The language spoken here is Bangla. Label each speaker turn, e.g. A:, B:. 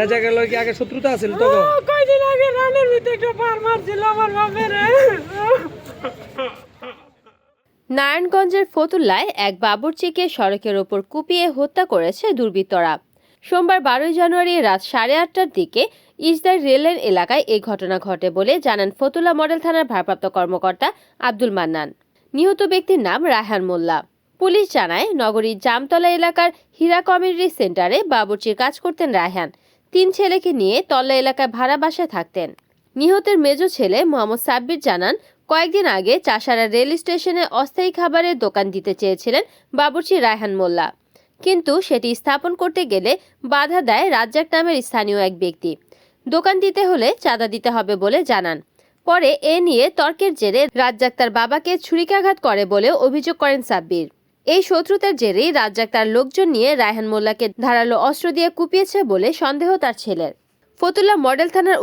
A: রেজাকের লগে কি আগে শত্রুতা আছিল তো?
B: কয়দিন আগে রানের ভিতরে একটা পার মারছিল আমার বাপের।
C: নারায়ণগঞ্জের ফতুল্লায় এক বাবুর্চিকে সড়কের ওপর কুপিয়ে হত্যা করেছে দুর্বৃত্তরা। সোমবার 12 জানুয়ারি রাত 8:30টার দিকে ইজদার রেললাইন এলাকায় এই ঘটনা ঘটে বলে জানান ফতুল্লা মডেল থানার ভারপ্রাপ্ত কর্মকর্তা আব্দুল মান্নান। নিহত ব্যক্তির নাম রায়হান মোল্লা। পুলিশ জানায়, নগরীর জামতলা এলাকার হীরা কমিউনিটি সেন্টারে বাবুর্চির কাজ করতেন রায়হান। 3 ছেলেকে নিয়ে তল্লা এলাকায় ভাড়া বাসায় থাকতেন। নিহতের মেজ ছেলে মোহাম্মদ সাব্বির জানান, কয়েকদিন আগে চাষারা রেল স্টেশনে অস্থায়ী খাবারের দোকান দিতে চেয়েছিলেন বাবুর্চি রায়হান মোল্লা, কিন্তু সেটি স্থাপন করতে গেলে বাধা দেয় রাজ্জাক নামের স্থানীয় এক ব্যক্তি। দোকান দিতে হলে চাঁদা দিতে হবে বলে জানান। পরে এ নিয়ে তর্কের জেরে রাজ্জাক তার বাবাকে ছুরিকাঘাত করে বলেও অভিযোগ করেন সাব্বির। এই শত্রুতার জেরেই রাজ্জাক তার লোকজন নিয়ে রায়হান মোল্লাকে ধারালো অস্ত্র দিয়ে কুপিয়েছে বলে সন্দেহ তার ছেলের। ফতুল্লা মডেল থানার